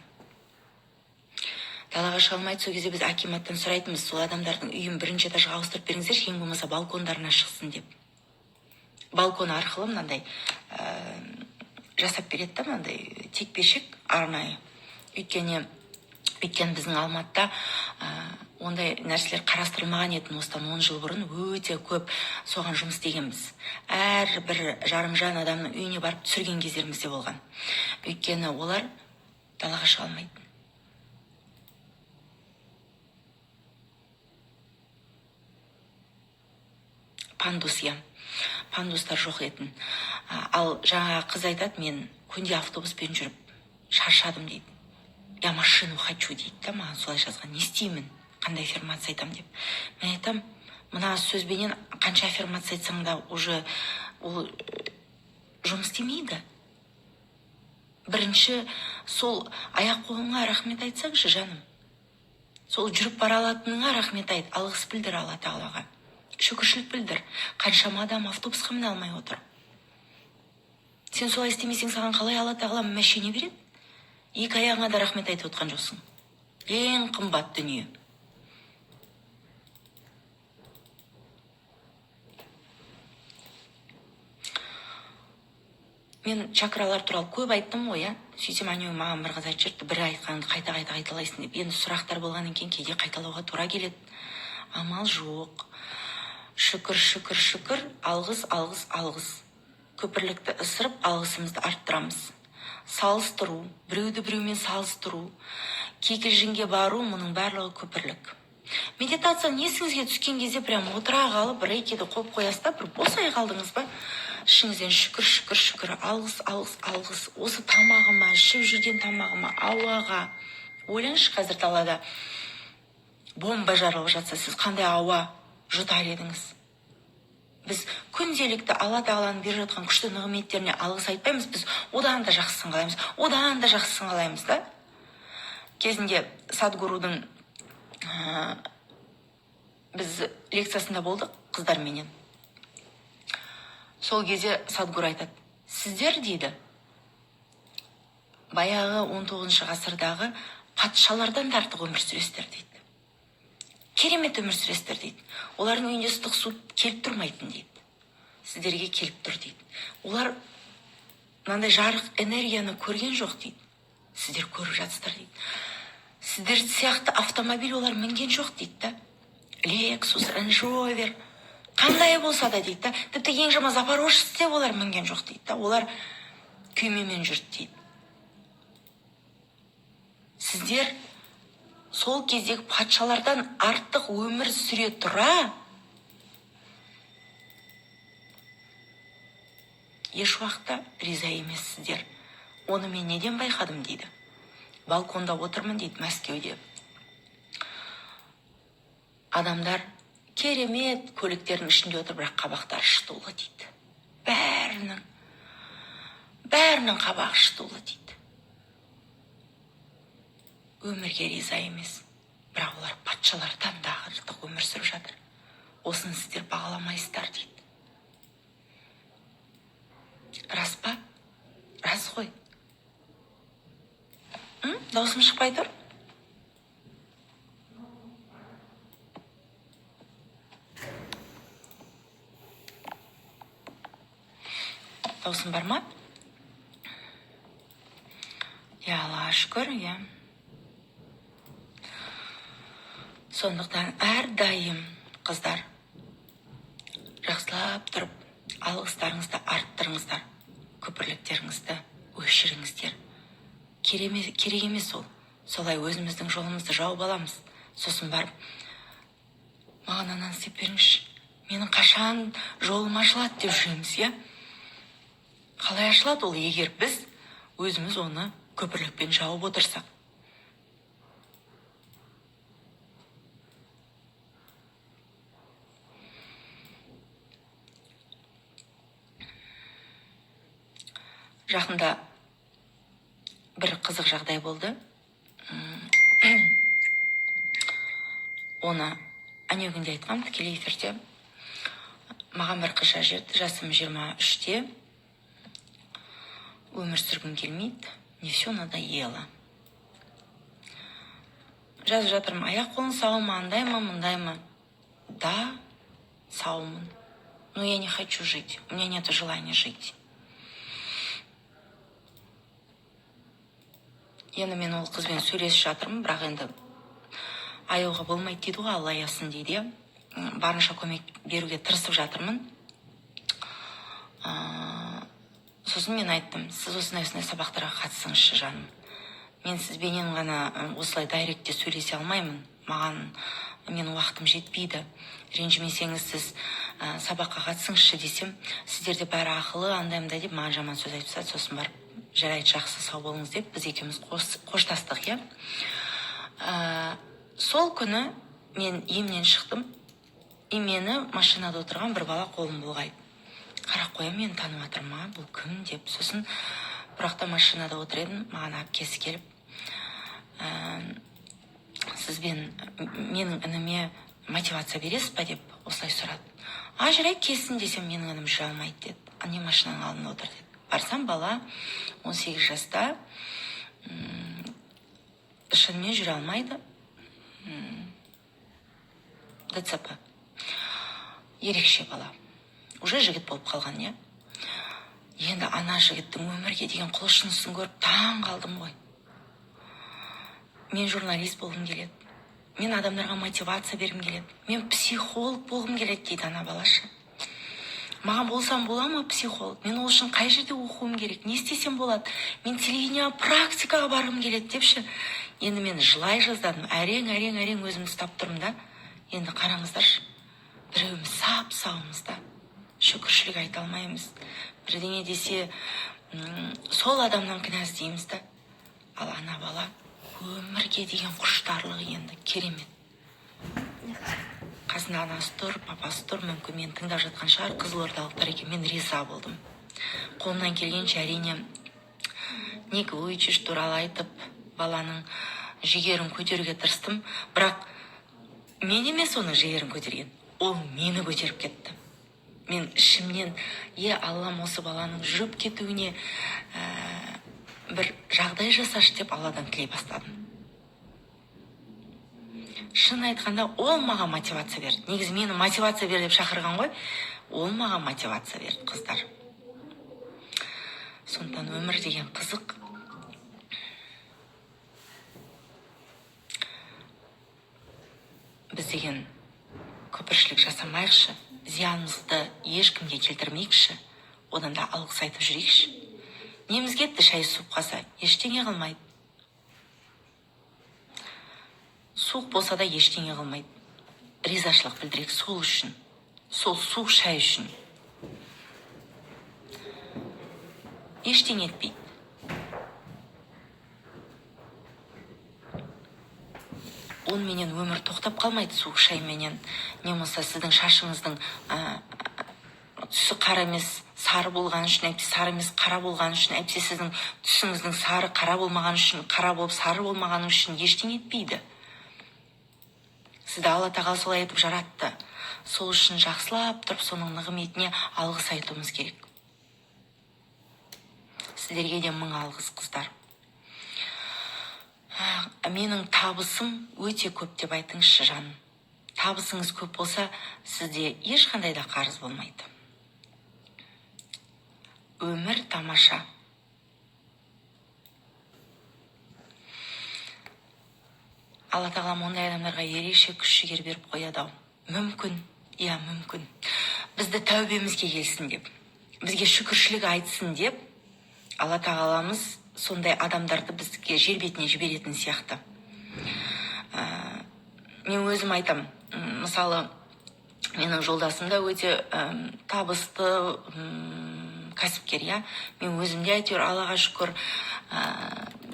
Далаға шыға алмайды, сол кезде біз акиматтан сұрайтынбыз, сол адамдардың үйін 1-ші этажға ауыстырып беріңіздер, ең болмаса балкондарына шықсын деп. Балкон арқылы мынандай жасап береді да, мынандай текпешек арнайы. Өйткені біздің Алматыда ондай нәрселер қарастырылмаған еді. Осыдан 10 жыл бұрын өте көп соған жұмыс істегенбіз. Әр бір жарымжан адамның үйіне барып түсірген кездерімізде болған. Өйткені олар далаға шыға алмайды. Пандустар жоқ етін. Ал жаңа қыз айтады, мен күнде автобуспен жүріп шаршадым дейді. Я машину хочу дейді да, маған солай жазған. Не істеймін? Қандай аффирмация айтам деп. Мен айтам, мына сөзбенен қанша аффирмация айтсаң да уже ол жұмыс істемейді. Бірінші сол аяқ қолыңа рахмет айтсаңшы, жаным. Сол жүріп бара алатыныңа рахмет айт, алғыс білдір Алла Тағалаға. шүкіршілік білдір. Қаншама адам автобусқа міне алмай отыр. Сен солай істемесең, саған қалай Алла тағала мәшине береді? 2 аяғыңа да рахмет айтып отқан жоқсың. Ең қымбат дүние. Мен чакралар туралы көп айттым ғой, иә. Сөйтсем анау маған бір қыз айтып жүрді, бір айтқанды қайта қайталайсың деп. Енді сұрақтар болғаннан кейін кейде қайталауға тура келеді. Амал жоқ. Шүкір, алғыс. Көпірлікті ысырып, алғысымызды арттырамыз. Салыстыру, біреуді біреумен салыстыру, кикілжіңге бару, мұның барлығы көпірлік. Медитация есіңізге түскен кезде прям отыра қалып, бір екеді қойып қоясыз да, бір босай қалдыңыз ба? Ішіңізден шүкір, алғыс. Осы тамағыма, ішіп жүрген тамағыма, ауаға. Ойлаңызшы, қазір далада бомба жарылып жатса, сіз қандай ауа жұтар едіңіз? Біз күнделікті Алла тағаланың беріп жатқан күшті нығметтеріне алғыс айтпаймыз, біз одан да жақсысын қалаймыз, да? Кезінде Садгурудың біз лекциясында болдық қыздарменен. Сол кезде Садгур айтады, сіздер дейді, баяғы 19 ғасырдағы патшалардан артық өмір сүресіздер дейді. Керемет өмір сүресіздер дейді. Олардың үйінде ыстық су келіп тұрмайтын дейді. Сіздерге келіп тұр дейді. Олар мынандай жарық энергияны көрген жоқ дейді. Сіздер көріп жатсыздар дейді. Сіздер сияқты автомобиль олар мінген жоқ дейді да. Lexus, Range Rover, қандай болса да дейді да. Тіпті ең жама Запорожец те олар мінген жоқ дейді да. Олар күймемен жүрді дейді. Сіздер сол кездегі патшалардан артық өмір сүре тұра, еш уақытта риза емессіздер. Оны мен неден байқадым дейді. Балконда отырмын дейді Мәскеуде. Адамдар керемет көліктердің ішінде отыр, бірақ қабақтары шытулы дейді. Бәрінің қабағы шытулы дейді. Өмірге риза емес, бірақ олар патшалардан да артық өмір сүріп жатыр. Осыны сіздер бағаламайсыздар дейді. Рас па? Рас қой. Даусым шықпай тұр? Даусым бар ма? Я Аллаға шүкір, я. Сондықтан әрдайым қыздар жақсылап тұрып, алғыстарыңызды арттырыңыздар, көпірліктеріңізді өшіріңіздер. Керек емес ол. Солай өзіміздің жолымызды жауып аламыз. Сосын барып, маған ананы істеп беріңізші, менің қашан жолым ашылады деп жүреміз, иә? Қалай ашылады ол, егер біз өзіміз оны көпірлікпен жауып отырсақ? Жақында бір қызық жағдай болды. Оны әнеугінде айтқам, тікелей эфирде. Маған бір қыз жазды, жасым 23-те. Өмір сүргім келмейді, не все надоело. Жазып жатырмын, аяқ қолың сау ма, андай ма, мындай ма? Да, саумын. Но я не хочу жить, у меня нет желания жить. Енді мен ол қызбен сөйлесіп жатырмын, бірақ енді аяуға болмайды дейді ғой, Алла аясын дейді. Барынша көмек беруге тырысып жатырмын. Сосын мен айттым, сіз осындай сабақтарға қатысыңызшы, жаным. Мен сізбенен ғана осылай дайректте сөйлесе алмаймын. Мен уақытым жетпейді. Ренжімесеңіз, сіз сабаққа қатысыңызшы десем, сіздерде бәрі ақылы, андай-мындай деп маған жаман сөз айтса, сосын барып, жарайды, жақсы, сау болыңыз деп біз екеуміз қоштастық, иә. Сол күні мен емнен шықтым, и мені машинада отырған бір бала қолым бұлғайды. Қарап қоям, мені танып жатыр ма, бұл кім деп. Сосын бірақта машинада отыр едім, маған әпкесі келіп, сізбен менің ініме мотивация бересіз ба деп осылай сұрады. Жарайды, келсін десем, менің інім жүре алмайды деді. Не машинаның алдында отыр деді. Барсам, бала 18 жаста, шынымен жүре алмайды. ДЦП. Ерекше бала. Уже жігіт болып қалған, не? Енді ана жігіттің өмірге деген құлшынысын көріп таң қалдым ғой. Мен журналист болғым келеді. Мен адамдарға мотивация бергім келеді. Мен психолог болғым келеді дейді ана балашы. Маған болсам бола ма психолог? Мен ол үшін қай жерде оқуым керек? Не істесем болады? Мен телевидение практикаға барғым келеді депші. Енді мен жылай жаздадым. Әрең өзімді ұстап тұрмын да. Енді қараңыздаршы. Біреуіміз сап-сауымыз да. Шүкіршілік айта алмаймыз. Бірдеңе десе, сол адамнан кінә іздейміз да. Ал ана бала өмірге деген құштарлығы енді керемет. Қасында анасы тұр, папасы тұр, мүмкін мен тыңдап жатқан шығар, қызылордалықтар екен, мен риза болдым. Қолымнан келгенше әрине Ник Вуйчич туралы айтып, баланың жігерін көтеруге тырыстым, бірақ мен емес оның жігерін көтерген, ол мені көтеріп кетті. Мен ішімнен, Аллам осы баланың жүріп кетуіне бір жағдай жасашы деп Алладан тілей бастадым. Шын айтқанда, ол маған мотивация берді. Негізі мені мотивация бер деп шақырған ғой, ол маған мотивация берді, қыздар. Сондықтан өмір деген қызық. Біз деген көпіршілік жасамайықшы, зиянымызды ешкімге келтірмейікші, одан да алғыс айтып жүрейікші. Неміз кетті шай суып қалса, ештеңе қылмайды. Суық болса да ештеңе қылмайды. Ризашылық білдірек сол үшін, сол суық шай үшін. Ештеңе етпейді. Онменен өмір тоқтап қалмайды суық шайменен. Не болса сіздің шашыңыздың түсі қара емес сары болған үшін, әйтсе сары емес қара болған үшін, әйтсе сіздің түсіңіздің сары қара болмаған үшін, қара болып сары болмаған үшін ештеңе етпейді. Сізді Алла тағала солай етіп жаратты. Сол үшін жақсылап тұрып, соның нығметіне алғыс айтуымыз керек. Сіздерге де мың алғыс, қыздар. Менің табысым өте көп деп айтыңызшы, жаным. Табысыңыз көп болса, сізде ешқандай да қарыз болмайды. Өмір тамаша. Алла тағалам ондай адамдарға ерекше күш-жігер беріп қояды-ау. Мүмкін, мүмкін. Бізді тәубемізге келсін деп, бізге шүкіршілік айтсын деп, Алла тағаламыз сондай адамдарды бізге жер бетіне жіберетін сияқты. Мен өзім айтам, мысалы, менің жолдасым да өте табысты кәсіпкер, мен өзімде әйтеуір Аллаға шүкір,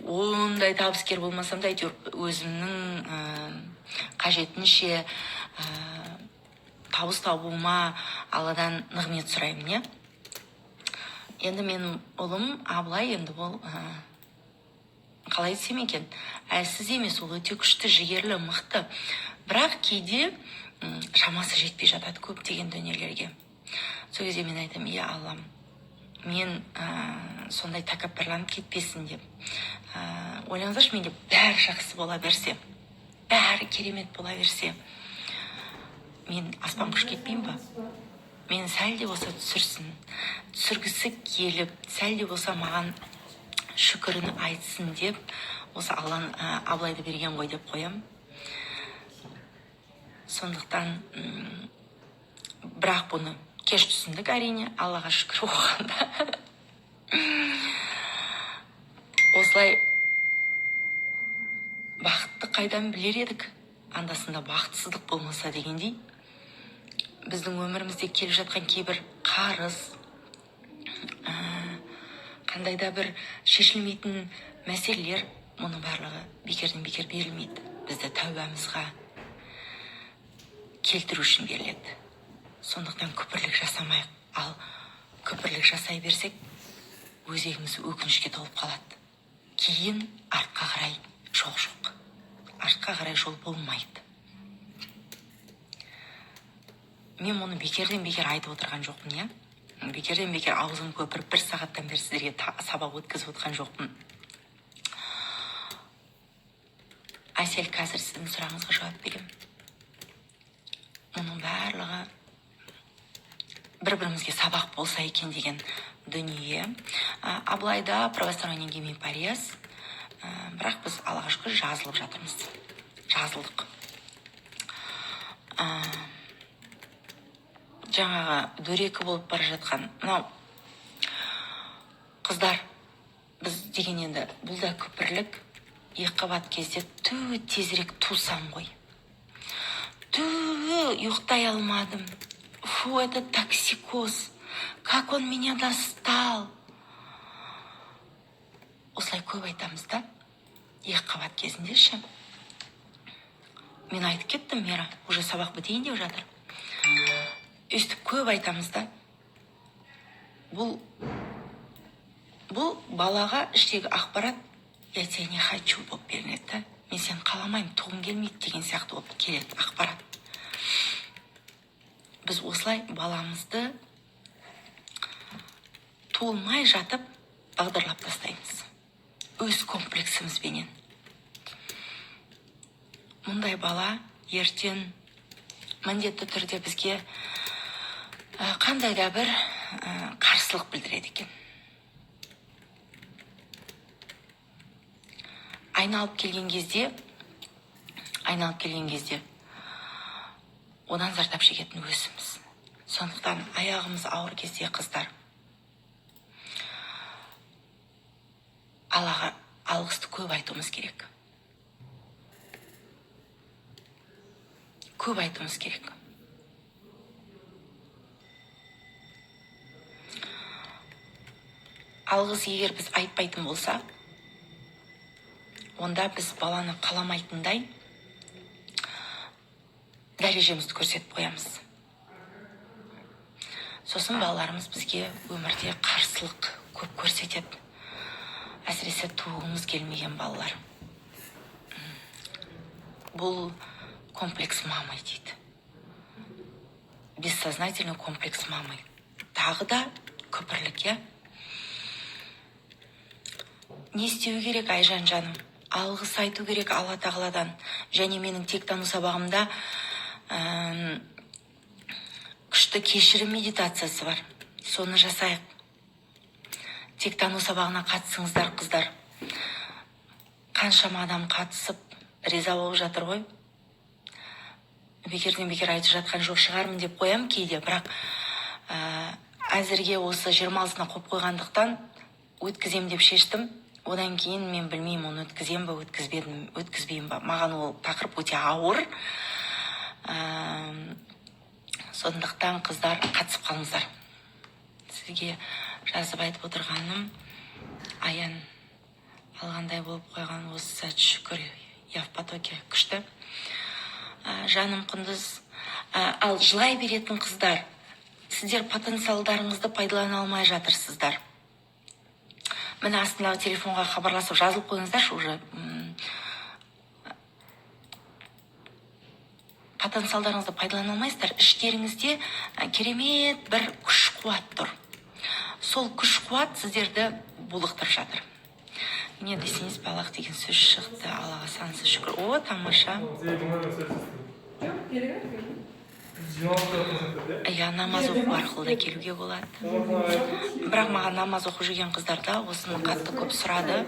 ондай табыскер болмасам да әйтеуір өзімнің қажетінше табыс табуыма Алладан нығмет сұраймын, Енді менің ұлым Абылай, енді ол қалай десем екен, әлсіз емес, ол өте күшті, жігерлі, мықты. Бірақ кейде шамасы жетпей жатады көптеген дүниелерге. Сол кезде мен айтам, Аллам, мен сондай тәкаппарланып кетпесін деп. Ойлаңыздаршы, менде бәрі жақсы бола берсе, бәрі керемет бола берсе, мен аспан күш кетпеймін ба? Мен сәл де болса түсіргісі келіп, сәл де болса маған шүкірін айтсын деп, осы Алланың Абылайды берген ғой деп қоям. Сондықтан, бірақ бұны кеш түсіндік әрине, Аллаға шүкір оғанда. Осылай бақытты қайдан білер едік? Андасында бақытсыздық болмаса дегендей, біздің өмірімізде келіп жатқан кейбір қарыз, қандай да бір шешілмейтін мәселелер, мұның барлығы бекерден бекер берілмейді. Бізді тәубамызға келтіру үшін беріледі. Сондықтан күпірлік жасамайық. Ал күпірлік жасай берсек, өзегіміз өкінішке толып қалады. Кейін артқа қарай жол жоқ. Артқа қарай жол болмайды. мен мұны бекерден бекер айтып отырған жоқпын, иә. Бекерден бекер аузым көпіріп 1 сағаттан бері сіздерге сабақ өткізіп отқан жоқпын. Әсел, қазір сіздің сұрағыңызға жауап беремін. Мұның барлығы бір-бірімізге сабақ болса екен деген дүние. Абылайда правосторонний гемипарез, бірақ біз Аллаға шүкір жазылып жатырмыз. Жазылдық. Жаңағы дөрекі болып бара жатқан. Мынау қыздар, біз деген енді бұл да күпірлік. Екіқабат кезде тезірек тусам ғой. Ұйықтай алмадым. Фу, это токсикоз. Как он меня достал. Осылай көп айтамыз да. Екіқабат кезінде ше. Мен айтып кеттім, Мира, уже сабақ бітейін деп жатыр. Өстіп көп айтамыз да. Бұл балаға іштегі ақпарат, я тебя не хочу болып берінеді да. Мен сен қаламаймын, туғым келмейді деген сияқты болып келеді ақпарат. Біз осылай баламызды туылмай жатып бағдарлап тастаймыз. Өз комплексімізбенен. Мұндай бала ертең міндетті түрде бізге қандай да бір қарсылық білдіреді екен. Айналып келген кезде одан зардап шегетін өзіміз. Сондықтан аяғымыз ауыр кезде қыздар, Аллаға алғысты көп айтуымыз керек. Көп айтуымыз керек. Алғыс егер біз айтпайтын болса, онда біз баланы қаламайтындай дәрежемізді көрсетіп қоямыз. Сосын балаларымыз бізге өмірде қарсылық көп көрсетеді. Әсіресе туғымыз келмеген балалар. Бұл комплекс мамы дейді. Бессознательный комплекс мамы. Тағы да көпірлік, я? Не істеу керек, Айжан жаным? Алғыс айту керек Алла тағаладан. Және менің тектану сабағымда күшті кешірім медитациясы бар. Соны жасайық. Тектану сабағына қатысыңыздар, қыздар. Қаншама адам қатысып, риза болып жатыр ғой. Бекерден бекер айтып жатқан жоқ шығармын деп қоям кейде, бірақ әзірге осы 20-сына қойып қойғандықтан өткізем деп шештім. Одан кейін мен білмеймін, оны өткізем бе, өткізбеймін ба. Маған ол тақырып өте ауыр. Сондықтан қыздар қатысып қалыңыздар. Сізге жазып айтып отырғаным, аян алғандай болып қойған осы сәт, шүкір, я в потоке, күшті. Жаным құндыз, ал жылай беретін қыздар, сіздер потенциалдарыңызды пайдалана алмай жатырсыздар. Міне астындағы телефонға хабарласып жазылып қойыңыздаршы уже. Потенциалдарыңызды пайдалана алмайсыздар. Іштеріңізде керемет бір күш-қуат тұр. Сол күш-қуат сіздерді булықтырып жатыр. Не десеңіз, балақ деген сөз шықты. Аллаға сансыз шүкір. О, тамаша. Я намаз оқу арқылы да келуге болады. Бірақ маған намаз оқып жүрген қыздарда осыны қатты көп сұрады.